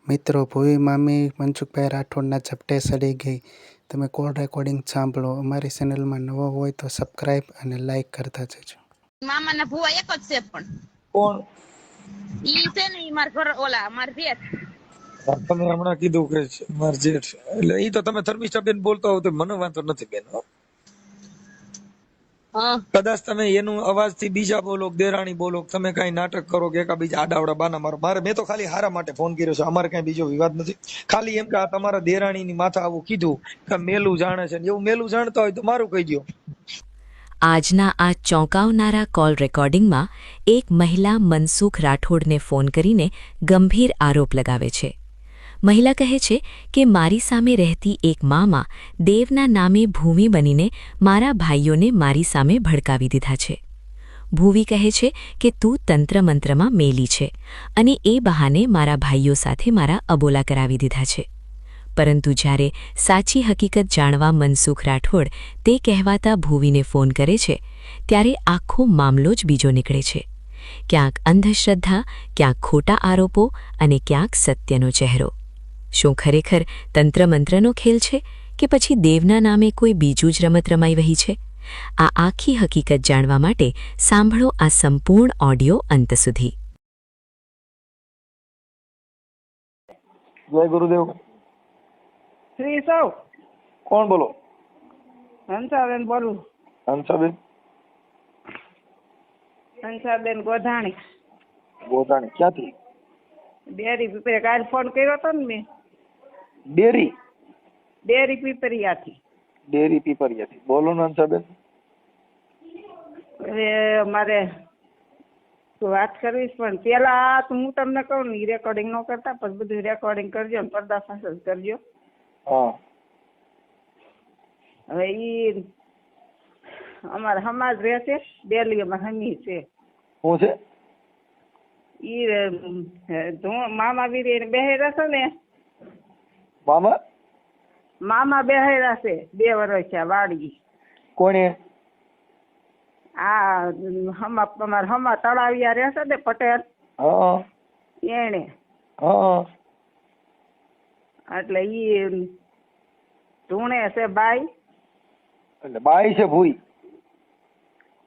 મિત્રો, ભૂવી મામી મનસુખભાઈ રાઠોડના ઝપટે સડી ગઈ. તમે કોલ રેકોર્ડિંગ સાંભળો. અમારી ચેનલમાં નવો હોય તો સબસ્ક્રાઇબ અને લાઇક કરતા જજો. મામાના ભુવા એક જ છે પણ કોણ? ઈ છે ને ઈ માર ઘર ઓલા માર જેઠ. તમે હમણાં કીધું કે માર જેઠ, એટલે ઈ તો તમે ધર્મિષ્ઠાબેન બોલતા હો તો મને વાંધો નથી બેન હો. હા કદાચ તમે એનું અવાજથી બીજા બોલો, દેરાણી બોલો, તમે કઈ નાટક કરો કે એકા બીજા આડાવડા બાના મારો. મેં તો ખાલી હારા માટે ફોન કર્યો છે, અમારે કઈ બીજો વિવાદ નથી. ખાલી એમ કે આ તમારા દેરાણીની માથા આવું કીધું કે મેલું જાણે છે, એવું મેલું જાણતા હોય તો મારું કહી દો. આજના આ ચોંકાવનારા કોલ રેકોર્ડિંગમાં એક મહિલા મનસુખ રાઠોડને ફોન કરીને ગંભીર આરોપ લગાવે છે. મહિલા કહે છે કે મારી સામે રહેતી એક મામા દેવના નામે ભૂમિ બનીને મારા ભાઈઓને મારી સામે ભડકાવી દીધા છે. ભૂવી કહે છે કે તું તંત્રમંત્રમાં મેલી છે અને એ બહાને મારા ભાઈઓ સાથે મારા અબોલા કરાવી દીધા છે. પરંતુ જ્યારે સાચી હકીકત જાણવા મનસુખ રાઠોડ તે કહેવાતા ભૂવીને ફોન કરે છે ત્યારે આખો મામલો જ બીજો નીકળે છે. ક્યાંક અંધશ્રદ્ધા, ક્યાંક ખોટા આરોપો અને ક્યાંક સત્યનો ચહેરો. શું ખરેખર તંત્રમંત્રનો ખેલ છે કે પછી દેવના નામે કોઈ બીજું જ રમત રમાઈ રહી છે? આ આખી હકીકત જાણવા માટે સાંભળો આ સંપૂર્ણ ઓડિયો અંત સુધી. જય ગુરુદેવ. શ્રી સૌ કોણ બોલો? હંસાબેન બોલું. હંસાબેન? હંસાબેન ગોધાણી. ગોધાણી ક્યાંથી? ડેરી પીપરિયા. કાલ ફોન કર્યો હતો ને મેં. ડેરી? ડેરી પીપરિયાથી. ડેરી પીપરિયાથી. બોલો ને હંસાબેન. હવે મારે વાત કરવી પણ પેલા હું તમને કહું ને રેકોર્ડિંગ ન કરતા, પછી બધું રેકોર્ડિંગ કરજો ને પર્દાફાશ જ કરજો. હા. હવે ઈ અમારા સમાજ રહે છે, ડેલી અમારા હમી છે. શું છે? ઈ મામા વીરી બેહેરા છે ને, મામા? મામા બેહેરા છે 2 વર્ષ છે વાડી. કોણે? આ અમારા હમા તળાવિયા રહેશે ને પટેલ, હા એને. હા. એટલે ઈ ધૂણે છે બાઈ. એટલે બાઈ છે ભૂઈ?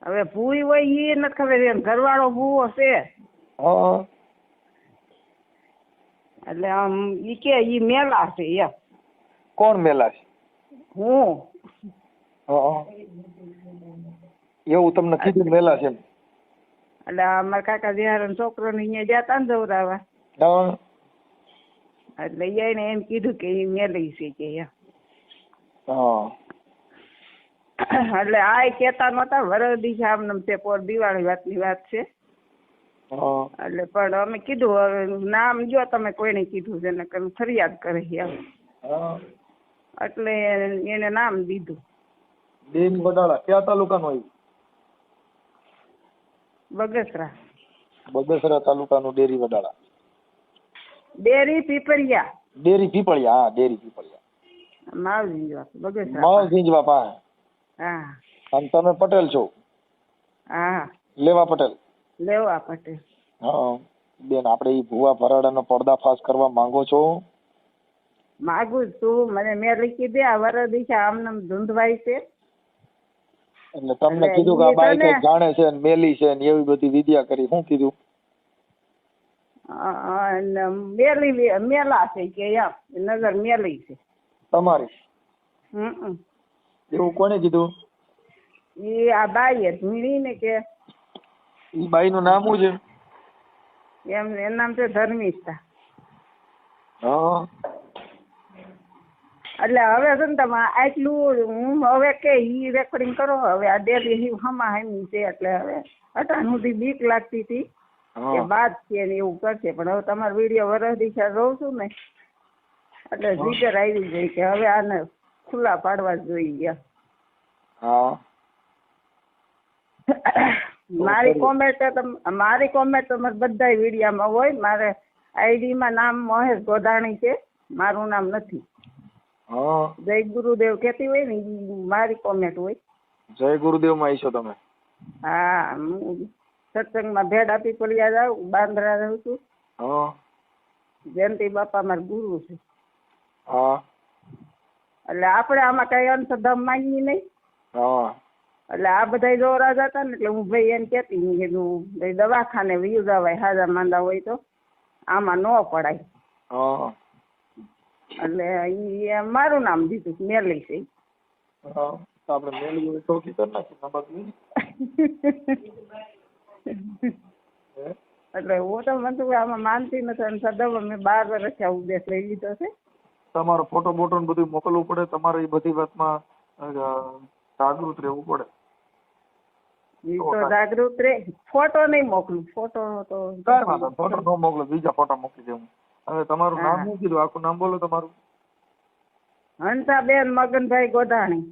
હવે ભૂઈ હોય ઈ નથી ખબર, એમ ઘરવાળો ભૂવો છે. હા. એટલે આમ ઈ કે ઈ મેલા છે એમ. કોણ મેલા છે? હું. હા. એવું તમને કીધું મેલા છે? એટલે અમારા કાકા જેહારા છોકરો ને અહીંયા જતા ને જવરાવા, હા. એટલે એને એમ કીધું કે ઈ મેલી છે કે એમ. હા. એટલે આ કેતા નતા વરદી છે આમ છે, પોર દિવાળી વાતની વાત છે. હા. એટલે પણ અમે કીધું હવે નામ જો તમે કોઈને કીધું છે ને ફરિયાદ કરે એમ. હા. એટલે એને નામ દીધું. ડેરી વડાળા કયા તાલુકાનો આવ્યું? બગસરા. બગસરા તાલુકાનું dairy Vadala. Dairy Pipaliya. Dairy Pipaliya. હા, ડેરી પીપળિયા. માવજીંજવા બગસરા. માવજીંજવા પાસે. હા. અને તમે પટેલ છો? હા. લેવા પટેલ. લેવા પટેલ. હા બેન, આપણે ઈ ભુવા ભરાડાનો પર્દાફાશ કરવા માંગો છો? માગું છું. મને મેં લીખી દે આ વરદી છે આમને ધૂંધવાઈ છે. એટલે તમને કીધું કે આ બાઈ કઈ જાણે છે ને મેલી છે ને એવી બધી વિદ્યા કરી. શું કીધું? મેલા છે કે એમ નગર મેલી છે તમારી? એવું કોને કીધું? એ આ બાઈએ ધૂણી ને કે. ઈ બાઈ નું નામ શું છે? એમ એનું નામ છે ધર્મિષ્ઠા. હા. એટલે હવે છે ને તમે આટલું હું હવે કે ઈ રેકોર્ડિંગ કરો. હવે આ ડેલી હમા હમી છે એટલે હવે અટાણ સુધી બીક લાગતી હતી કે બાદ છે ને એવું કરશે, પણ હવે તમારો વિડીયો વરસ દિશા રહું છું ને એટલે જીગર આવી ગઈ કે હવે આને ખુલ્લા પાડવા જોઈએ. હા. મારી કોમેન્ટ તમારે બધા વિડીયામાં હોય. મારે આઈડી માં નામ મહેશ ગોધાણી છે, મારું નામ નથી. જય ગુરુદેવ કેતી હોય ને મારી કોમેન્ટ હોય. જય ગુરુદેવ માં આવીશો તમે? હા, હું સત્સંગમાં ભેડ આપી પડ્યા જાઉં, બાંદ્રા રહું છું. જયંતિ બાપા મારા ગુરુ છે. હા એટલે આપણે આમાં કઈ અંધશ્રદ્ધા માનવી નહીં. હા એટલે આ બધા દોરા જતા ને એટલે હું ભાઈ એમ કેતી હું કીધું ભાઈ દવાખાને વયું જવાય હાજા માંદા હોય તો આમાં ન પડાય. હા એટલે ઈ મારું નામ દીધું મેલી છે. હા આપણે મેળવી હોય તો કરી નાખી એટલે હું તો મને આમાં માનતી નથી અને સદા મેં 12 વર્ષ આ ઉપદેશ લઈ લીધો છે. તમારો ફોટો બોટો ને બધું મોકલવું પડે, તમારે એ બધી વાતમાં જાગૃત રહેવું પડે. ઈ તો જાગૃત રે. ફોટો નહીં મોકલું, ફોટો તો કાંઈ વાંધો નહીં, ફોટો ન મોકલો, બીજા ફોટા મોકલી દેવું. હવે તમારું નામ શું કીધું? આખું નામ બોલો તમારું. હંસાબેન મગનભાઈ ગોધાણી.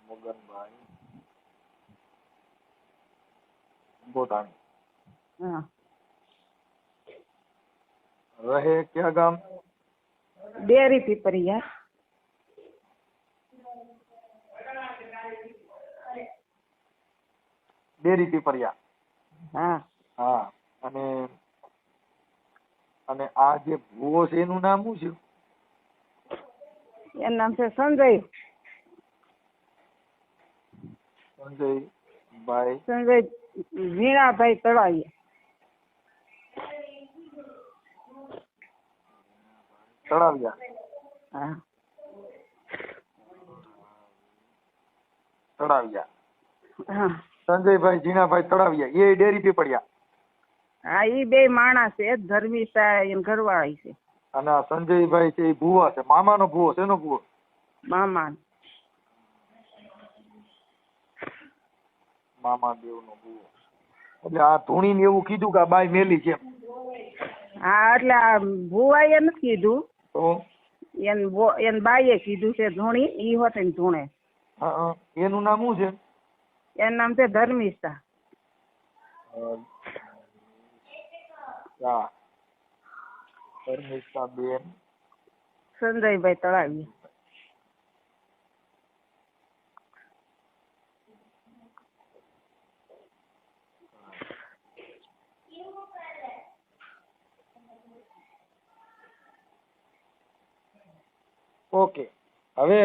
મગનભાઈ ગોધાણી. હા. રહે ક્યાં ગામ? ડેરી પીપરિયા. ડેરી પીપરિયા. હા. હા. અને આ જે ભૂવો છે એનું નામ શું છે? એનું નામ છે સંજય. સંજયભાઈ. સંજય વીણાભાઈ તળાવિયા. તળાવિયા. હા. તળાવિયા. હા. સંજયભાઈ જીણાભાઈ તળાવિયા એ ડેરી પીપળિયા. હા ઈ બે માણસ છે, ધર્મિષ્ઠા એમ ઘરવાળી છે. અને આ સંજયભાઈ છે એ ભૂવા છે, મામાનો ભૂવો છે. એનો ભૂવો મામા. મામા દેવનો ભૂવો. એટલે આ ધૂણીને એવું કીધું કે આ બાઈ મેલી છે. હા એટલે આ ભુવાએ નથી કીધું, તો એન બાઈએ કીધું છે ધૂણી, ઈ હોતે ને ધૂણે. એનું નામ શું છે? એનું નામ છે ધર્મિષ્ઠા. ધર્મિષ્ઠા બેન સંજયભાઈ તળાવિયા. ઓકે. હવે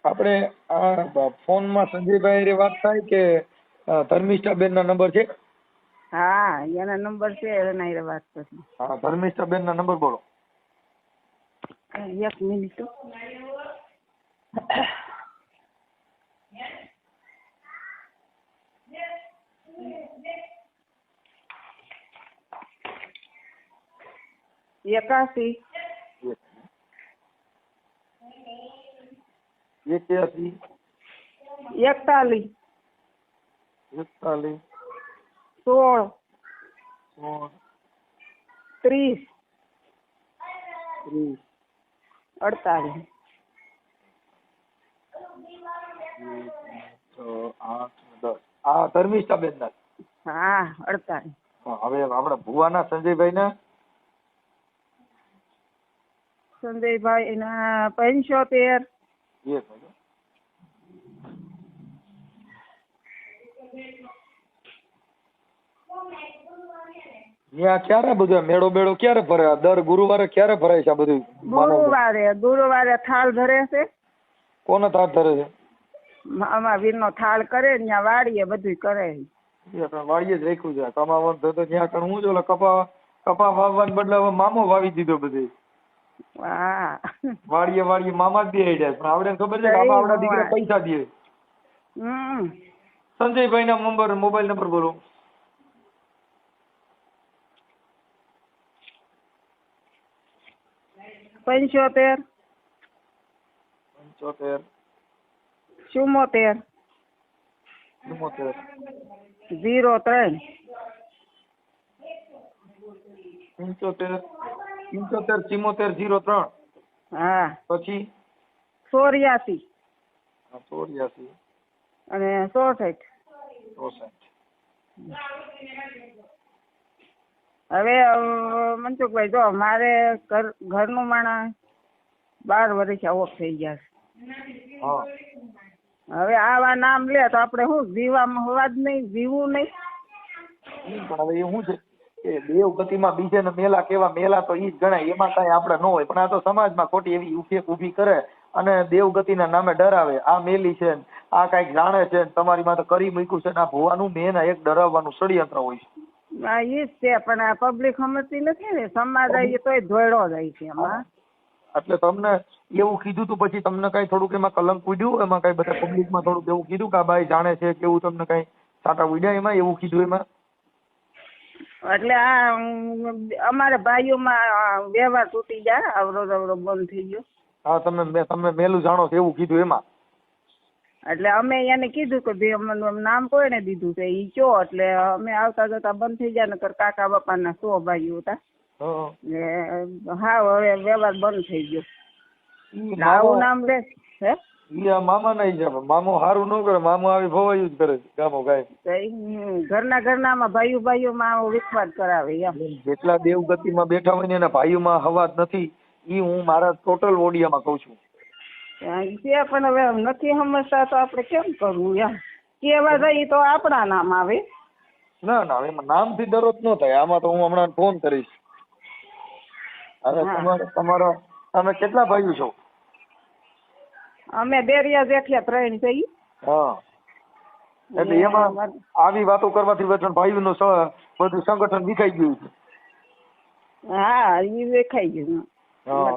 આપણે આ ફોનમાં સંજયભાઈ વાત થાય કે ધર્મિષ્ઠા બેન ના નંબર છે? હા એના નંબર છે, એના હારે વાત કરી. હા ધર્મિષ્ઠા બેન ના નંબર બોલો. 1 મિનિટ. એકાસી 81 41 41 16 16 30 30 48. 8 10 આ ધર્મિષ્ઠા બેન ના. હા 48. હવે આપડા ભુવાના સંજયભાઈ ના સંજયભાઈ ના 75. એક મિનિટ. ત્યાં ક્યારે બધું મેળો બેળો ક્યારે ભરાય? દર ગુરુવારે ક્યારે ભરાય છે આ બધું? ગુરુવારે થાળ ધરે છે. કોનો થાળ ધરે છે? આમાં વીરનો થાળ કરે, ત્યાં વાડીએ બધું કરે. વાડીએ જ રાખ્યું છે. કમાવાનું તો ત્યાં કણ હું જો કપા વાવવાને બદલે હવે મામો વાવી દીધો બધે. હા વાડીએ મામા જ દે જાય. પણ આવડે ખબર છે કે આપડા દીકરા પૈસા દે. સંજયભાઈ ના મોબાઈલ નંબર બોલો. 75 75 74 03 75 03. હા પછી 84 84 અને 64. 64. હવે મનસુખભાઈ જો મારે ઘરનું માણસ 12 વર્ષ ઓફ થઈ ગયા છે. હવે આવા નામ લે તો આપણે શું જીવામાં હોવા જ નહીં, જીવવું નહીં. પણ હવે એ શું છે કે દેવ ગતિમાં બીજે ને મેલા કેવા મેલા તો ઈ જ ગણાય, એમાં કઈ આપણે ન હોય. પણ આ તો સમાજમાં ખોટી એવી ઉફેક ઊભી કરે અને દેવગતિના નામે ડરાવે. આ મેલી છે ને આ કઈક જાણે છે ને તમારી માથે કરી મૂક્યું છે ને આ ભુવાનું મેન એક ડરાવવાનું ષડયંત્ર હોય છે. હા ઈ જ છે, પણ આ પબ્લિક સમજતી નથી ને, સમાજ આવી તોય ધોયડો જાય છે એમાં. એટલે તમને એવું કીધું તું પછી તમને કઈ થોડુંક એમાં કલંક ઉડ્યું? એમાં કઈ બધા પબ્લિકમાં થોડુંક એવું કીધું કે આ બાઈ જાણે છે કેવું તમને કઈ સાટા ઉડ્યા એમાં એવું કીધું એમાં? એટલે આ અમારા ભાઈઓમાં વ્યવહાર તૂટી જાય, અવરોધ બંધ થઈ ગયો. હા તમે મેલું જાણો છો એવું કીધું એમાં? એટલે અમે એને કીધું કે ભાઈ અમને નામ કોઈને દીધું છે ઈ કયો, એટલે અમે આવતા જતા બંધ થઈ જાય. નકર કાકા બાપાના 100 ભાઈઓ હતા હા હવે વ્યવહાર બંધ થઈ ગયો. આવું નામ લે હે મામા નહીં છે, મામો સારું ન કરે, મામો આવી ભવાયું જ કરે છે ગામો ગાય. ઘરના ભાઈઓ વિખવાદ કરાવે એમ. જેટલા દેવગતિમાં બેઠા હોય ને એના ભાઈઓમાં હવાજ નથી, ઈ હું મારા ટોટલ ઓડિયામાં કઉ છું. તે પણ હવે નથી સમજતા તો આપણે કેમ કરવું એમ. કેવા જઈએ તો આપણા નામ આવે. ના એમાં નામથી ડરો જ ન થાય. આમાં તો હું હમણાં ફોન કરીશ. હવે તમારા તમે કેટલા ભાઈઓ છો? અમે બેરિયા જેઠિયા 3 છીએ. હા એટલે એમાં આવી વાતો કરવાથી વચન ભાઈઓનું બધું સંગઠન વિખાઈ ગયું છે. હા ઈ દેખાઈ ગયું.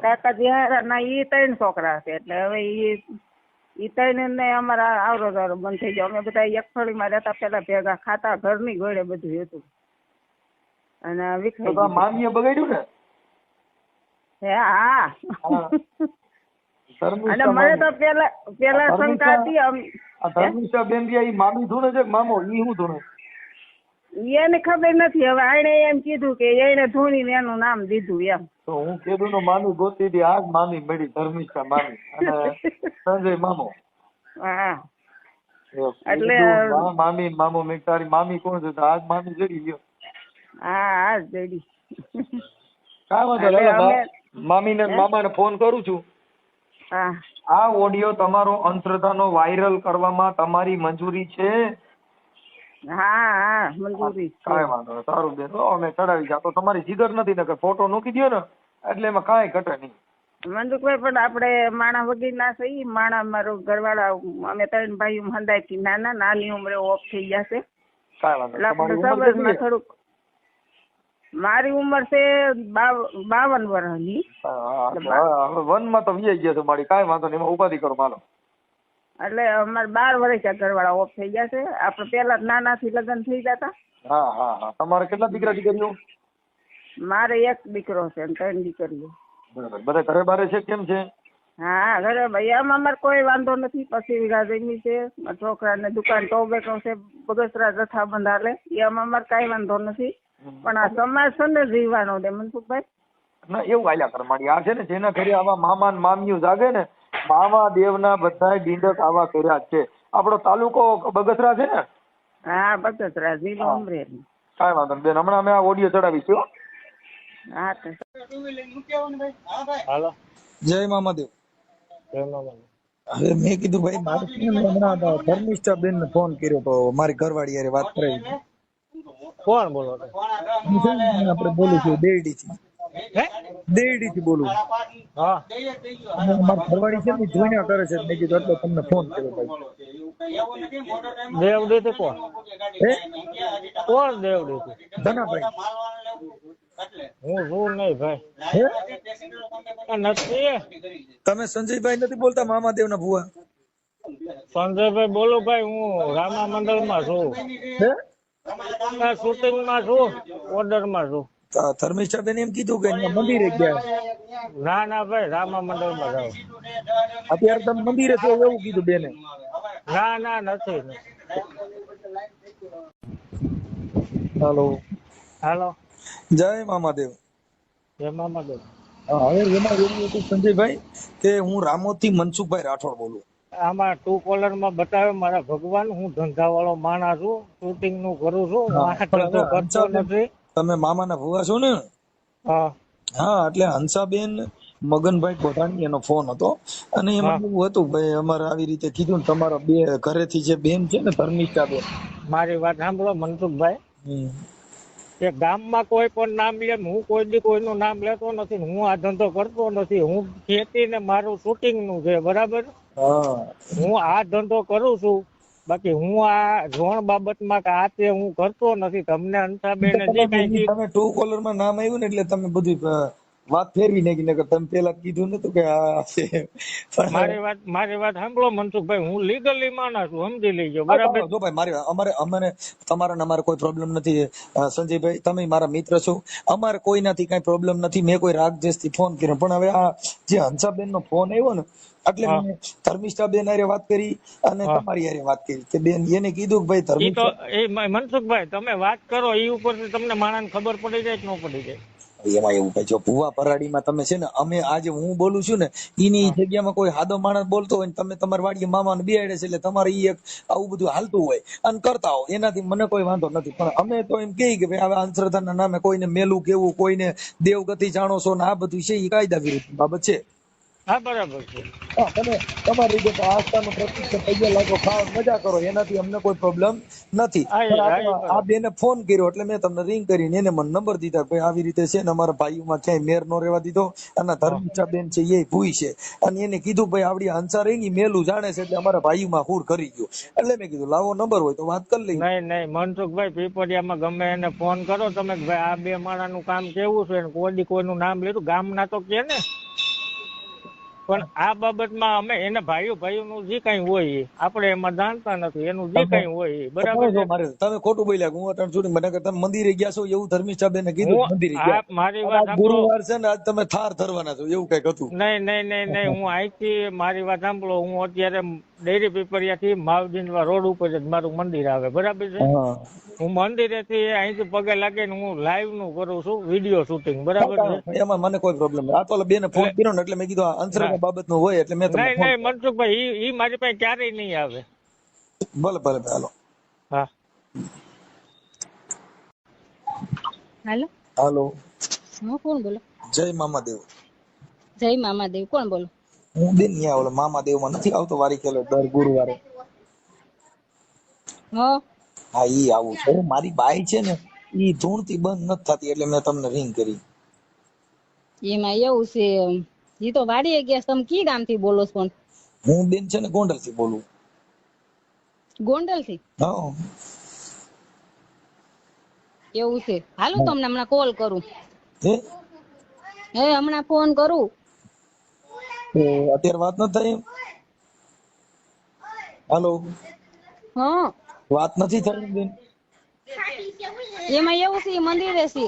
કાકાજી હારા ના ઈ 3 છોકરા છે, એટલે હવે ઈ 3 ને અમારા આવરો જાવરો બંધ થઈ ગયો. અમે બધા એક ફળીમાં રહેતા, પેલા ભેગા ખાતા, ઘરની ગોળે બધું હતું અને વિખાઈ ગયું. મામીએ બગાડ્યું ને? હા અને મને તો પેલા શંકા હતી. ધર્મિષ્ઠા બેન ઈ મામી ધૂણે છે કે મામો? ઈ હું ધૂણે એને ખબર નથી. હવે આને એમ કીધું કે એને ધૂણીને એનું નામ દીધું એમ. તો હું કીધું નો મામી ગોતી હતી, આજ મામી મળી ધર્મિષ્ઠા મામી અને સંજય મામો. હા એટલે મામી મામો મેં તારી મામી કોણ છે? આજ મામી જડી ગયો. હા આજ જડી. કાંઈ વાંધો મામી ને મામા ને ફોન કરું છું. આ ઓડિયો તમારો અંધશ્રદ્ધાનો વાયરલ કરવામાં તમારી મંજૂરી છે? હા મંજૂરી. કાંઈ વાંધો નહીં, સારું બેન અમે ચડાવી જા. તો તમારી જીગર નથી ને કે ફોટો મૂકી દો ને એટલે એમાં કાંઈ ઘટે નહીં. મંદુકભાઈ પણ આપણે માણા વગર ના થઈ. માણા મારો ઘરવાળા અમે 3 ભાઈઓ હંદાયથી નાની ઉંમરે ઓફ થઈ ગયા છે. થોડુંક મારી ઉંમર છે 52 વર્ષની. વનમાં તો વી ગયા છે મારી. કાંઈ વાંધો નહીં, એમાં ઉપાધિ કરો માલો. એટલે અમારે 12 વર્ષ ઘરવાળા ઓફ થઈ ગયા છે. આપણે પેલા નાનાથી લગ્ન થઈ જતા. હા તમારે કેટલા દીકરા દીકરીઓ? મારે 1 દીકરો છે અને 3 દીકરીઓ. બધા ઘરે બારે છે કેમ છે? હા ઘરે ભાઈ આમ અમારે કોઈ વાંધો નથી. 25 વીઘા જમીન છે. છોકરાને દુકાન ટોબેકો છે, બગસરા જથ્થાબંધ હાલે. એમ અમારે કઈ વાંધો નથી. પણ આ સમાજ છે ને જીવવાનો દે મનસુખભાઈ. ના એવું આલ્યા કર માડી. આ છે ને જેના ઘરે આવા મામા ને મામીઓ જાગે ને, મામા દેવના બધા ડીંડક આવા કર્યા છે. આપણો તાલુકો બગસરા છે ને? હા બગસરા જિલ્લો અમરેલી. કાંઈ વાંધો નહીં બેન, હમણાં અમે આ ઓડિયો ચડાવીશું. હા હાલો. જય મામાદેવ. હવે મેં કીધું ભાઈ મારે હમણાં ધર્મિષ્ઠા બેન ને ફોન કર્યો તો મારી ઘરવાળી યારે વાત કરાવી. કોણ બોલો? આપણે બોલું છું દેરડી થી. દેરડી થી બોલું. હા મારી ઘરવાળી છે ને જોઈને કરે છે. મેં કીધું એટલે તમને ફોન કર્યો ભાઈ. દેવડી થી કોણ? કોણ દેવડી થી? ધનાભાઈ. હું શું નહીં ભાઈ. નથી. તમે સંજયભાઈ નથી બોલતા મામાદેવ ના ભુવા? સંજયભાઈ બોલું ભાઈ. હું રામા મંડળ માં છું. શૂટિંગ માં છું, ઓર્ડર માં છું. ધર્મિષ્ઠા બેન એમ કીધું કે મંદિરે ગયા. ના ભાઈ રામા મંડળ માં જાઉં. અત્યારે તમે મંદિરે છો એવું કીધું બેને? ના નથી. હાલો. જય મામાદેવ. જય મામાદેવ. હવે એમાં એવું હતું સંજયભાઈ કે હું રામોદ થી મનસુખભાઈ રાઠોડ બોલું. આમાં ટુ કોલર માં બતાવ્યો મારા ભગવાન. હું ધંધા વાળો માણસ છું, શૂટિંગ નું કરું છું. નથી. તમે મામા ના ભુવા છો ને? હા એટલે હંસાબેન મગનભાઈ કોઠાણી એનો ફોન હતો અને એમાં એવું હતું ભાઈ અમારે આવી રીતે કીધું ને તમારા ઘરેથી જે બેન છે ને ધર્મિષ્ઠા બેન. મારી વાત સાંભળો મનસુખભાઈ. કે ગામમાં કોઈ પણ નામ લે, હું કોઈ દી કોઈનું નામ લેતો નથી ને હું આ ધંધો કરતો નથી. હું ખેતી ને મારું શૂટિંગ નું છે, બરાબર. હા હું આ ધંધો કરું છું, બાકી હું આ ઝોણ બાબતમાં કે આ તે હું કરતો નથી. તમને અંતાબેન જે કઈ કીધું, તમે ટ્રુ કોલર માં નામ આવ્યું ને એટલે તમે બધું વાત ફેરવી નાખી. નકર તમે પેલા કીધું નતું કે આ છે. મારી વાત સાંભળો મનસુખભાઈ, હું લીગલી માણસ છું, સમજી લેજો, બરાબર. જો ભાઈ મારી અમારે તમારા ને અમારે કોઈ પ્રોબ્લેમ નથી. સંજયભાઈ તમે મારા મિત્ર છો, અમારે કોઈનાથી કઈ પ્રોબ્લેમ નથી. મેં કોઈ રાગદ્વેષ થી ફોન કર્યો, પણ હવે આ જે હંસાબેન નો ફોન આવ્યો ને એટલે મેં ધર્મિષ્ઠાબેન હારે વાત કરી અને તમારી હારે વાત કરી કે બેન એને કીધું કે ભાઈ ધર્મિષ્ઠા મનસુખભાઈ તમે વાત કરો એ ઉપરથી તમને માણસ ખબર પડી જાય કે ન પડી જાય. એમાં એવું કઈ જો ભુવા પરાડીમાં તમે છે ને, અમે આજે હું બોલું છું ને એની જગ્યામાં કોઈ સાદો માણસ બોલતો હોય ને તમે તમારી વાડીએ મામાને બેહાડે છે એટલે તમારે ઈ એક આવું બધું હાલતું હોય અને કરતા હો, એનાથી મને કોઈ વાંધો નથી. પણ અમે તો એમ કહી કે ભાઈ હવે અંધશ્રદ્ધાના નામે કોઈને મેલું કેવું, કોઈને દેવગતિ જાણો છો ને આ બધું છે એ કાયદા વિરુદ્ધ બાબત છે. હા બરાબર છે. તમે તમારી રીતે આસ્થાનું પ્રતીક છે, પૈસા લાગો, ખાઓ, મજા કરો, એનાથી અમને કોઈ પ્રોબ્લેમ નથી. આ બેને ફોન કર્યો એટલે મેં તમને રિંગ કરીને એને મને નંબર દીધા, ભાઈ આવી રીતે છે ને અમારા ભાઈઓમાં ક્યાંય મેર નો રહેવા દીધો અને ધર્મિષ્ઠા બેન છે એ ભૂઈ છે અને એને કીધું ભાઈ આવડી હંસા રહી મેલું જાણે છે એટલે અમારા ભાઈઓમાં હુર કરી ગયો. એટલે મેં કીધું લાવો નંબર હોય તો વાત કરી લઈએ. નહીં મનસુખભાઈ, પીપળિયામાં ગમે એને ફોન કરો તમે કે ભાઈ આ બે માણાનું કામ કેવું છે, કોઈ કોઈનું નામ લીધું ગામના તો કે ને. પણ આ બાબતમાં અમે એના ભાઈઓનું જે કઈ હોય આપણે એમાં જાણતા નથી, એનું જે કઈ હોય બરાબર. તમે ખોટું બોલ્યા, હું અટણ છોડી મને તમે મંદિરે ગયા છો એવું ધર્મિષ્ઠા બેન કીધું. મંદિરે ગયા, મારી વાત ગુરુવાર છે ને આજ તમે થાર ધરવાના છો એવું કઈક હતું. નહીં હું અહીંથી મારી વાત સાંભળો, હું અત્યારે ડેરી પીપળિયા થી માવજીનવા રોડ ઉપર જ મારું મંદિર આવે, બરાબર છે. હું મંદિરેથી અહીંથી પગે લાગે ને હું લાઈવ નું કરું છું, વિડીયો શૂટિંગ, બરાબર છે. એમાં મને કોઈ પ્રોબ્લેમ નથી. આ તો બેને ફોન કર્યો ને એટલે મેં કીધું અંતરંગ બાબત નું હોય એટલે મેં નહીં મનસુખભાઈ ઈ મારી પાસે ક્યારેય નહીં આવે. ભલે હાલો. હા હાલો હાલો, હું કોણ બોલો? જય મામાદેવ. જય મામાદેવ, કોણ બોલો? હું બેન ન્યા ઓલો મામાદેવ માં નથી આવતો વારી ખેલો દર ગુરુવારે? હા ઈ આવું છે. મારી બાઈ છે ને ઈ ધૂણથી બંધ નથી થતી એટલે મેં તમને રિંગ કરી. એમાં એવું છે, ઈ તો વાડીએ ગયા. તમે કી ગામ થી બોલો છો? હું બેન છે ને ગોંડલ થી બોલું. ગોંડલ થી? હા એવું છે. હાલો તમને હમણાં કોલ કરું. હે હમણાં ફોન કરું. અત્યારે વાત નથી થઈ? હાલો, હા વાત નથી થઈ બેન? એમાં એવું છે, મંદિરે છે.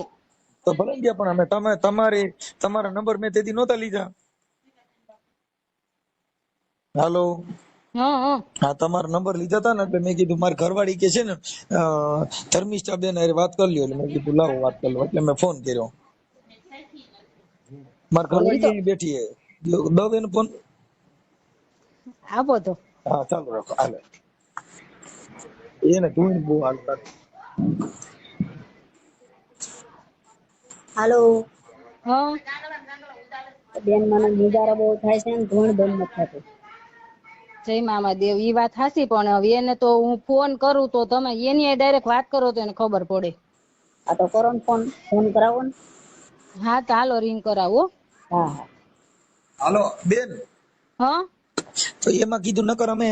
તો ભલે ગયા પણ અમે તમારા નંબર મેં તેથી નહોતા લીધા. હાલો, હા તમારા નંબર લીધા હતા ને એટલે મેં કીધું મારી ઘરવાળી કે છે ને ધર્મિષ્ઠા બેન હારે વાત કરી લ્યો એટલે મેં કીધું લાવો વાત કરી લો એટલે મેં ફોન કર્યો. મારી ઘરવાળી અહીં બેઠી હે, દો બેન ફોન આપો તો. હા ચાલુ રાખો. હાલે એને તું બહુ હાલતા. હાલો હા બેન, મને મુજારા બહુ થાય છે ને ધૂણ બંધ નથી થતું. જય મામાદેવ, ઈ વાત હાસી, પણ હવે એને તો હું ફોન કરું તો તમે એની ડાયરેક્ટ વાત કરો તો એને ખબર પડે. આ તો કરો ને ફોન કરાવો ને. હા તો હાલો રિંગ કરાવો. હા હાલો બેન, હા તો એમાં કીધું નકર અમે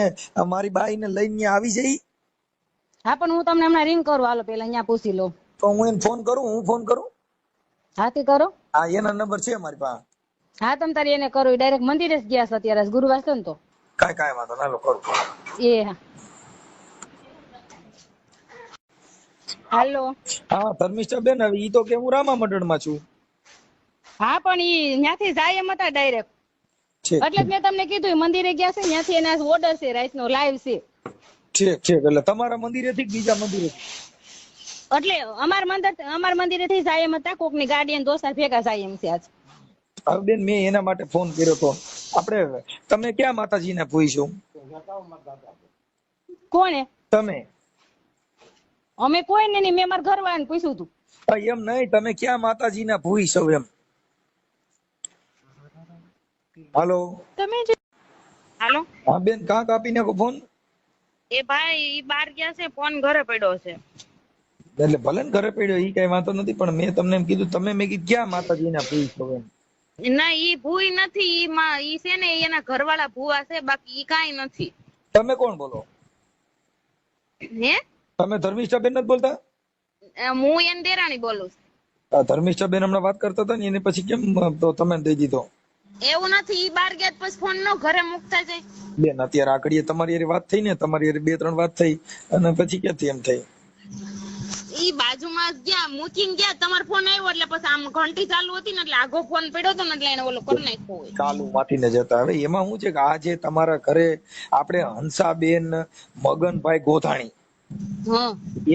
મારી બાઈ ને લઈને આવી જઈ. હા પણ હું તમને હમણાં રિંગ કરું, હાલો પેલા અહીંયા પૂછી લો. તો હું એને ફોન કરું? હાથી કરો. હા એના નંબર છે મારી પાસે. હા તમ તારી એને કરો, ડાયરેક્ટ મંદિરે જ ગયા છે અત્યારે, ગુરુવાર છે ને તો. કાંઈ વાંધો ના, કરું. એ હા હાલો. હા ધર્મિષ્ઠા બેન, હવે ઈ તો કે હું રામા મંડળ માં છું. હા પણ ઈ ત્યાંથી જાય એમ હતા ડાયરેક્ટ, એટલે મેં તમને કીધું મંદિરે ગયા છે, ત્યાંથી એના ઓર્ડર છે, રાઈટ નો લાઈવ છે. ઠીક એટલે તમારા મંદિરે થી બીજા મંદિરે? એટલે અમાર મંદિરે થી જાય એમ હતા, કોક ની ગાડી અને દોસ્તાર ભેગા જાય એમ છે આજ. હવે બેન મેં એના માટે ફોન કર્યો તો. આપણે તમે ક્યાં માતાજી ને પૂછ્યું? કોણે? તમે? અમે કોઈ ને નહીં, મેં મારા ઘરવાળાને પૂછ્યું હતું. એમ નહીં, તમે ક્યાં માતાજી ના પૂછ્યો એમ? હાલો તમે હાલો. હા બેન, કાં કાપી નાખો ફોન. એ ભાઈ ઈ બહાર ગયા છે, ફોન ઘરે પડ્યો છે. એટલે ભલે ને ઘરે પડ્યો ઈ કઈ વાંધો નથી, પણ મેં તમને એમ કીધું, તમે મેં કીધું ક્યાં માતાજીના ભૂઈ છો એમ. ના ઈ ભૂઈ નથી, ઈ છે ને એના ઘરવાળા ભૂવા છે, બાકી ઈ કાઈ નથી. તમે કોણ બોલો? હે તમે ધર્મિષ્ઠાબેન નથી બોલતા? હું એન દેરાણી બોલું છું. ધર્મિષ્ઠાબેન હમણાં વાત કરતા હતા ને, એને પછી કેમ તો તમે દઈ દીધો? એવું નથી, ઈ બાર ગયા પછી ફોન નો ઘરે મુકતા જાય. બેન અત્યારે આકડીએ તમારી હારે વાત થઈ ને, તમારી હારે 2-3 વાત થઈ, અને પછી ક્યાંથી એમ થઈ? ઈ બાજુમાં ગયા મૂકીને ગયા, તમારો ફોન આવ્યો એટલે પછી આમ ઘંટી ચાલુ હતી ને એટલે આગો ફોન પડ્યો હતો ને એટલે એને ઓલો કરી નાખ્યો હોય. ચાલુ વાંચીને જતા. હવે એમાં શું છે કે આ જે તમારા ઘરે આપણે હંસાબેન મગનભાઈ ગોધાણી,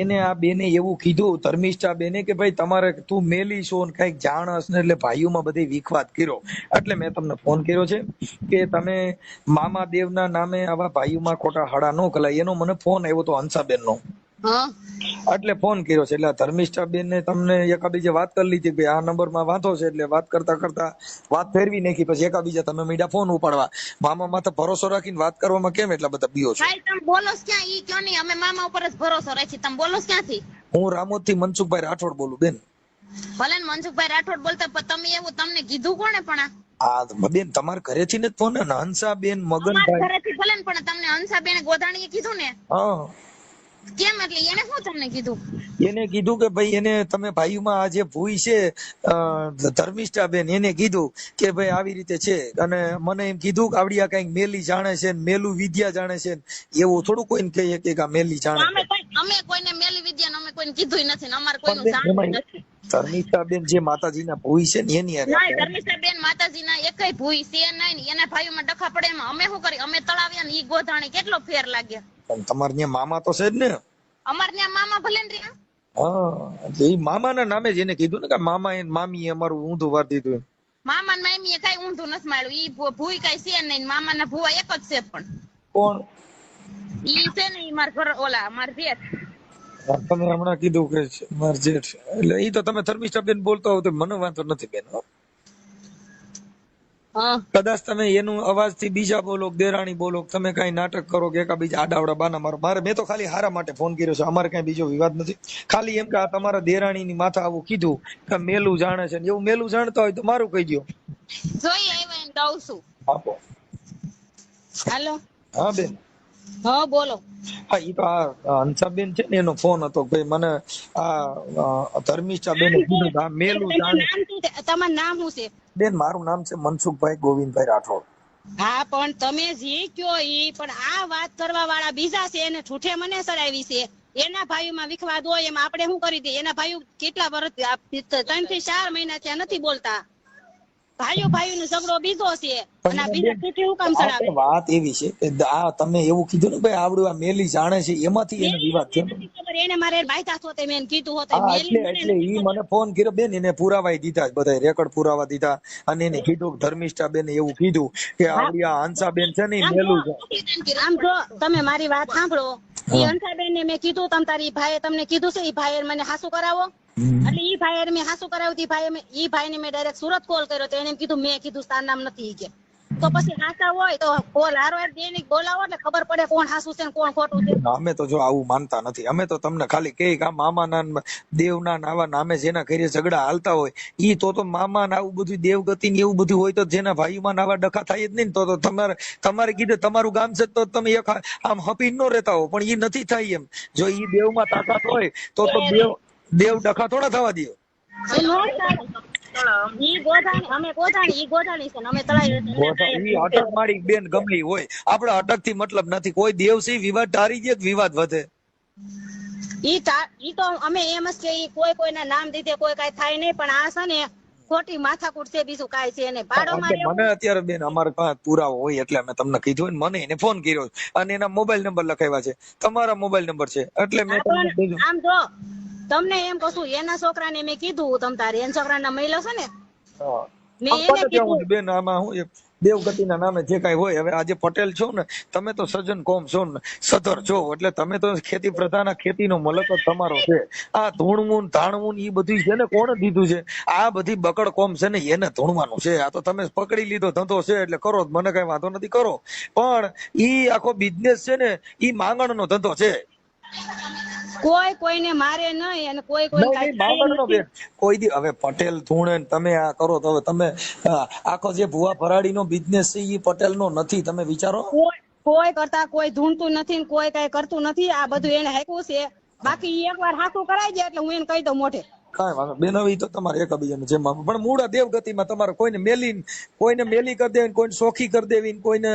એને આ બેને એવું કીધું ધર્મિષ્ઠા બેને કે ભાઈ તમારે તું મેલી છો ને કઈક જાણસ ને, એટલે ભાઈઓમાં બધી વિખવાદ કર્યો. એટલે મેં તમને ફોન કર્યો છે કે તમે મામા દેવના નામે આવા ભાઈઓમાં ખોટા હડા ન કલાય. એનો મને ફોન આવ્યો તો હંસાબેન નો, એટલે ફોન કર્યો છે. એટલે ધર્મિષ્ઠા બેન ને તમને એકાબીજે વાત કરી લીધી કે આ નંબર માં વાંધો છે, એટલે વાત કરતા કરતા વાત ફેરવી નાખી. પછી એકાબીજા તમે મીડિયા ફોન ઉપાડવા, મામા માથે ભરોસો રાખીને વાત કરવામાં કેમ એટલા બધા બીઓ છો? ભાઈ તમે બોલો ક્યાં, ઈ કયો નહીં, અમે મામા ઉપર જ ભરોસો રાખી. તમે બોલો ક્યાંથી? હું રામોદ થી મનસુખભાઈ રાઠોડ બોલું બેન. ભલે ને મનસુખભાઈ રાઠોડ બોલતા, પણ તમે એવું તમને કીધું કોણે? પણ આ બેન તમારા ઘરેથી ને ફોન ને હંસાબેન અમારા મગનભાઈ ઘરેથી ભલે ને, પણ તમને હંસાબેન ગોધાણીએ કીધું ને? હા. કેમ એટલે એને શું તમને કીધું? એને કીધું કે ભાઈ એને તમે ભાઈઓમાં આ જે ભૂઈ છે ધર્મિષ્ઠા બેન, એને કીધું કે ભાઈ આવી રીતે છે, અને મને એમ કીધું કે આવડી આ કઈક મેલી જાણે છે, મેલું વિદ્યા જાણે છે. એવું થોડું કોઈને કહીએ કે આ મેલી જાણે. અમે કોઈને મેલી વિદ્યા અમે કોઈને કીધું નથી ને અમારે કોઈનું જાણવું નથી. ધર્મિષ્ઠા બેન જે માતાજીના ભૂઈ છે ને એની ધર્મિષ્ઠા બેન માતાજીના એકય ભૂઈ છે નહીં, એના ભાઈઓમાં ડખા પડે એમાં અમે શું કરી? અમે તળાવ્યા ને ઈ ગોધાણી કેટલો ફેર લાગ્યા. પણ તમારે ત્યાં મામા તો છે જ ને? અમાર ત્યાં મામા ભલે ને રહ્યા. હા, એટલે ઈ મામાના નામે જ એને કીધું ને કે મામા એને મામી અમારું ઊંધું વાર દીધું. મામા ને મામી કઈ ઊંધું નથી માર્યું. ઈ ભૂઈ કઈ છે નહીં, મામા ના ભૂવા એક જ છે. પણ કોણ? ઈ છે ને ઈ માર ઘર ઓલા માર જેઠ. તમે હમણાં કીધું કે માર જેઠ, એટલે ઈ તો તમે ધર્મિષ્ઠા બેન બોલતા હો તો મને વાંધો નથી બેન. કદાચ તમે એનું અવાજથી બીજા બોલો, દેરાણી બોલો, તમે કઈ નાટક કરો કે એકાબીજા આડાવડા બાના મારો. મેં તો ખાલી હારા માટે ફોન કર્યો છે, અમારે કઈ બીજો વિવાદ નથી. ખાલી એમ કે આ તમારા દેરાણીની માથા આવું કીધું કે મેલું જાણે છે, એવું મેલું જાણતા હોય તો મારું કહી દો. જોઈ આવ્યા એમ દઉં છું. આપો. હાલો. હા બેન. હા બોલો. હા, ઈ તો આ હંસાબેન છે ને એનો ફોન હતો. ભાઈ મને આ ધર્મિષ્ઠા બેન કીધું કે આ મેલું જાણે. તમારું નામ શું છે? બેન મારું નામ છે મનસુખભાઈ ગોવિંદભાઈ રાઠોડ. હા, પણ તમે જે કયો ઈ, પણ આ વાત કરવા વાળા બીજા છે, એને ઠૂઠે મને સડાવી છે. એના ભાઈઓમાં વિખવાદ હોય એમ આપણે શું કરી દઈએ? એના ભાઈઓ કેટલા વર્ષ 3 થી 4 મહિના ત્યાં નથી બોલતા. ભાઈઓ નો ઝઘડો બીજો છે, અને આ બીજા ઠૂઠે હું કામ સડાવે? વાત એવી છે કે આ તમે એવું કીધું ને ભાઈ આવડું આ મેલી જાણે છે, એમાંથી એને વિવાદ છે. એને મારે બાયતા હોતે મેં કીધું હોતે. એટલે ઈ મને ફોન કર્યો બેન, એને પુરાવા દીધા, બધા રેકોર્ડ પુરાવા દીધા, અને એને કીધું ધર્મિષ્ઠા બેન એવું કીધું કે આવડી આ હંસાબેન છે ને મેલું છે. આમ જો તમે મારી વાત સાંભળો, ઈ હંસાબેન ને મેં કીધું તમ તારી ભાઈએ તમને કીધું છે, ઈ ભાઈએ મને હાસુ કરાવો. એટલે ઈ ભાઈએ મેં હાસુ કરાવ્યું. ઈ ભાઈ ને મેં ડાયરેક્ટ સુરત કોલ કર્યો તો એને કીધું મેં કીધું તાર નામ નથી કે. તો પછી હાસા હોય તો કોલ હારો દેને બોલાવો એટલે ખબર પડે કોણ હાસુ છે ને કોણ ખોટું છે. અમે તો જો આવું માનતા નથી. અમે તો તમને ખાલી કહી કે મામાના દેવના આવા નામે જેના ઘરે ઝઘડા હાલતા હોય ઈ તો મામા આવું બધું દેવગતિ ને એવું બધું હોય તો જેના ભાઈમાં આવા ડખા થાય જ નહીં. તો તમારે કીધે તમારું ગામ છે તો તમે એક આમ હપી ન રહેતા હો, પણ ઈ નથી થાય એમ. જો ઈ દેવમાં તાકાત હોય તો દેવ ડખા થોડા થવા દે. અટક મારી બેન ગમે હોય, આપડે અટક થી મતલબ નથી. કોઈ દેવ થી વિવાદ ટારી દે, વિવાદ વધે. ઈ તો અમે એમ જ કે કોઈ કોઈના નામ દીધે કોઈ કઈ થાય નહીં, પણ આ છે ને ખોટી માથાકૂટ છે, બીજું કાઈ છે ને. મને અત્યારે બેન અમારે પાસે પુરાવો હોય એટલે મેં તમને કીધું, મને એને ફોન કર્યો અને એના મોબાઈલ નંબર લખાવ્યા છે, તમારા મોબાઈલ નંબર છે, એટલે મેં તમને કીધું. આમ જો તમને એમ કહું, એના છોકરાને મેં કીધું તમ તારે એના છોકરાના મહિલો છે ને, મેં એને કીધું બેન આમાં હું દેવગતિના નામે જે કઈ હોય. હવે આજે પટેલ છો ને તમે, તો સજ્જન કોમ છો ને, સધર છો, એટલે તમે તો ખેતી પ્રધાન, ખેતીનો મલક જ તમારો છે. આ ધૂણવું ધાણવું એ બધું છે ને કોણે દીધું છે? આ બધી બકડ કોમ છે ને એને ધૂણવાનું છે. આ તો તમે પકડી લીધો ધંધો છે એટલે કરો, મને કઈ વાંધો નથી, કરો. પણ ઈ આખો બિઝનેસ છે ને ઈ માંગણનો ધંધો છે. કોઈ કોઈને મારે નહીં અને કોઈ કોઈ નહીં મામરનો બેન કોઈ દી હવે પટેલ ધૂણે ને તમે આ કરો તો હવે તમે આખો જે ભુવા ભરાડીનો બિઝનેસ છે એ પટેલનો નથી, તમે વિચારો. કોઈ કરતા કોઈ ધૂણતું નથી ને કોઈ કઈ કરતું નથી. આ બધું એને હાંક્યું છે. બાકી ઈ એકવાર હાંકું કરાઈ જાય એટલે હું એને કહી દઉં મોઢે. કાંઈ વાંધો બેન, હવે ઈ તો તમારે એકબીજાને જેમ પણ મૂળા દેવગતિમાં તમારે કોઈને મેલી કરી દેવી, કોઈને સોખી કરી દેવી, કોઈને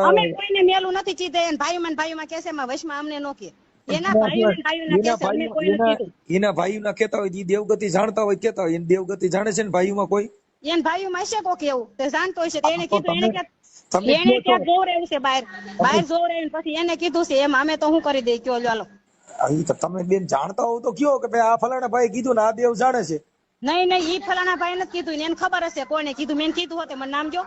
અમે કોઈને મેલું નથી કીધે. ભાઈઓમાં કેસે માં વશમાં અમને નો કે એના ભાઈઓના કેસે અમે કોઈને કીધું. એના ભાઈઓના કહેતા હોય, ઈ દેવગતિ જાણતા હોય કહેતા હોય. એને દેવગતિ જાણે છે ને ભાઈઓમાં કોઈ એને ભાઈઓમાં હશે કોક એવું તે જાણતો હશે. એને કીધું એને તમે ક્યાં જોવરાયું છે બહાર જોવરાયું પછી એને કીધું છે એમ અમે તો શું કરી દઈએ કયો ચાલો. ઈ તો તમે બેન જાણતા હોવ તો કયો કે ભાઈ આ ફલાણા ભાઈ કીધું ને આ દેવ જાણે છે. નહીં ઈ ફલાણા ભાઈ નથી કીધું એને ખબર હશે કોને કીધું. મેં કીધું હોતે મને નામ જો.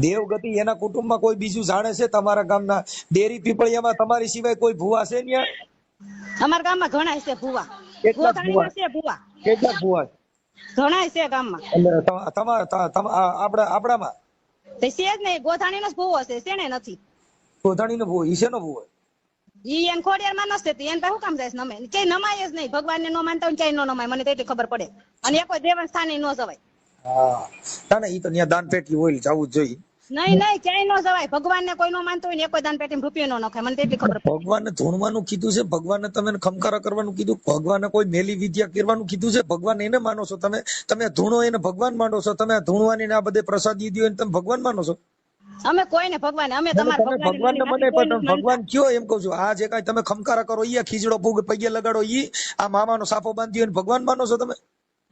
દેવગતિ એના કુટુંબમાં કોઈ બીજું જાણે છે? તમારા ગામના ડેરી પીપળિયામાં તમારી સિવાય કોઈ ભુવા છે ત્યાં? અમારા ગામમાં ઘણા છે ભુવા. કેટલા ભુવા? કેટલા ભુવા ઘણા છે ગામમાં. આપણામાં તે છે જ નહીં. ગોધાણીનો જ ભુવો છે, શેને નથી. ગોધાણીનો ભુવો ઈ શેનો ભુવો? ઈ એન ખોડિયારમાં નસતે એને શું કામ જાય નમે કે નમાય જ નહીં. ભગવાનને નો માનતા હોય ક્યાંય નો નમાય, મને તો એટલી ખબર પડે. અને એ કોઈ દેવન સ્થાને નો જવાય. હા ના ઈ તો ત્યાં દાન પેટી હોય જવું જ જોઈએ. નહીં ક્યાંય નો જવાય. ભગવાનને કોઈ નો માનતો હોય ને એ કોઈ દાન પેટીમાં રૂપિયો નો નખાય, મને તો એટલી ખબર પડે. ભગવાનને ધૂણવાનું કીધું છે, ભગવાનને તમે ખમકારા કરવાનું કીધું, ભગવાનને કોઈ મેલી વિદ્યા કરવાનું કીધું છે. ભગવાન એને માનો છો તમે ધૂણો એને ભગવાન માનો છો. તમે ધૂણવાની આ બધે પ્રસાદી દો એને તમે ભગવાન માનો છો. અમે કોઈને ભગવાન અમે તમારા ભગવાનને મને પણ ભગવાન કયો એમ કહું છું. આ જે કાંઈ તમે ખમકારા કરો ઈ ખીજડો ભૂગ પગે લગાડો ઈ આ મામાનો સાફો બાંધ્યો એને ભગવાન માનો છો તમે?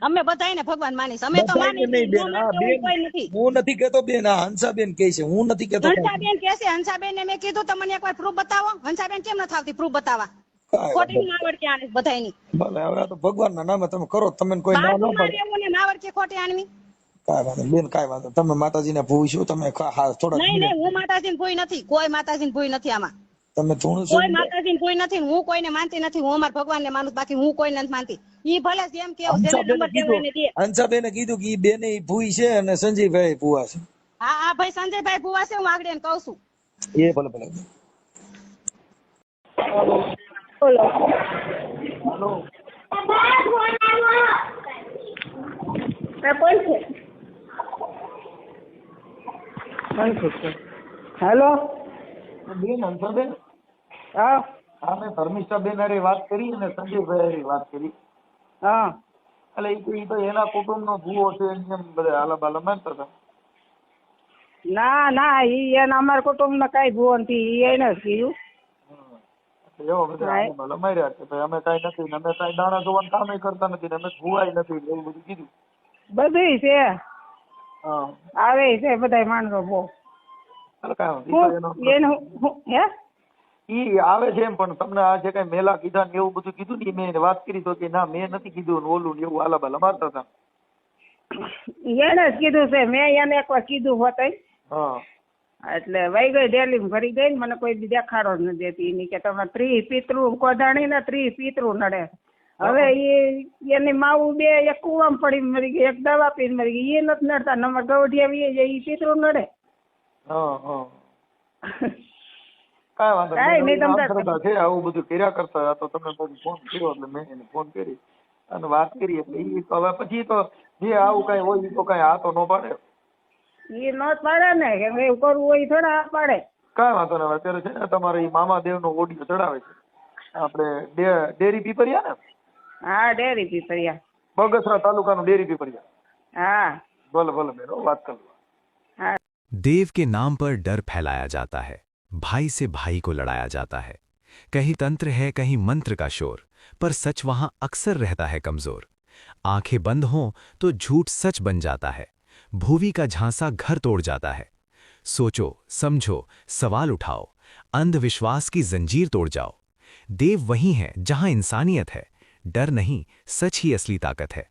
અમે બધાને ભગવાન માનીશ. અમે તો માની નથી. હું નથી કેતો બેન, આ હંસાબેન કહે છે, હું નથી કેતો. હંસાબેન કહે છે. હંસાબેન ને મેં કીધું તમને એકવાર પ્રૂફ બતાવો. હંસાબેન કેમ નથી આવતી પ્રૂફ બતાવવા? ખોટી માવડ કે આને બધાયની. ભલે હવે તો ભગવાનના નામે તમે કરો, તમને કોઈ ના ન પાડે. એવું ને માવડ કે ખોટી આણવી. કાંઈ વાંધો બેન, કાંઈ વાંધો. તમે માતાજીને ભૂઈ છો તમે થોડા. નહીં હું માતાજીને ભૂઈ નથી. કોઈ માતાજીને ભૂઈ નથી આમાં. તમે ધૂણું છો? કોઈ માતાજીને ભૂઈ નથી. હું કોઈને માનતી નથી. હું અમારા ભગવાનને માનું, બાકી હું કોઈને નથી માનતી. ઈ ભલે જેમ કેવું જેને નંબર દેવો એને દે. હંસાબેને કીધું કે ઈ બેને ઈ ભૂઈ છે અને સંજયભાઈ ભૂવા છે. હા ભાઈ સંજયભાઈ ભૂવા છે. હું આગળ એને કહું છું. એ ભલે ભલે. બોલો. હેલો કોણ છે? હેલો બેન હંસાબેન. હા મેં ધર્મિષ્ઠાબેન હારે વાત કરી અને સંજયભાઈ હારે વાત કરી. હા એટલે ઈ તો એના કુટુંબનો ભૂવો છે એમ બધા આલાબાલા માનતા હતા. ના ઈ એને અમારા કુટુંબમાં કઈ ભૂવો નથી. ઈ એને જ કીધું. એવો બધા આલાબાલા માર્યા કે ભાઈ અમે કઈ નથી, અમે કઈ દાણા જોવાનું કામ કરતા નથી, અમે ભૂવાય નથી, એવું બધું કીધું. બધું છે. હા આવે છે બધા માણસો બહુ. ઈ આવે છે એમ, પણ તમને આ જે કઈ મેલા કીધા ને એવું બધું કીધું ને મેં વાત કરી તો કે ના મેં નથી કીધું ઓલું ને એવું આલાબાલા મારતા હતા. એને જ કીધું છે. મેં એને એકવાર કીધું હોત. હા એટલે વહી ગઈ ડેલી ફરી ગઈ ને મને કોઈ બી દેખાડો જ નથી દેતી. એની કે તમે 30 પિતૃ કોધાણી ને 30 પિતૃ નડે. હવે એની માવું બે એક કુવામાં પડી મરી ગઈ, એક દવા પીને મરી ગઈ. એ નથી નડતા. નંબર ગવઢિયા એ પિતૃ નડે. કાંઈ વાંધો છે. આવું બધું કર્યા કરતા તો તમને પછી ફોન કર્યો એટલે મેં એને ફોન કરી અને વાત કરી. એટલે ઈ તો હવે પછી તો જે આવું કઈ હોય ઈ તો કઈ આ તો ન પાડે. એ નો પાડે ને કે એવું કરવું હોય થોડા આ પાડે. કાંઈ વાંધો નહીં. અત્યારે છે ને તમારે મામાદેવ નો ઓડિયો ચડાવે છે આપણે ડેરી પીપરિયા ને? હા ડેરી પીપરિયા, બગસરા તાલુકાનું ડેરી પીપરિયા. હા ભલે ભલે બેન વાત કરું. देव के नाम पर डर फैलाया जाता है, भाई से भाई को लड़ाया जाता है. कहीं तंत्र है कहीं मंत्र का शोर, पर सच वहां अक्सर रहता है कमजोर. आंखें बंद हों तो झूठ सच बन जाता है, भूवी का झांसा घर तोड़ जाता है. सोचो समझो सवाल उठाओ, अंधविश्वास की जंजीर तोड़ जाओ. देव वही है जहां इंसानियत है, डर नहीं सच ही असली ताकत है.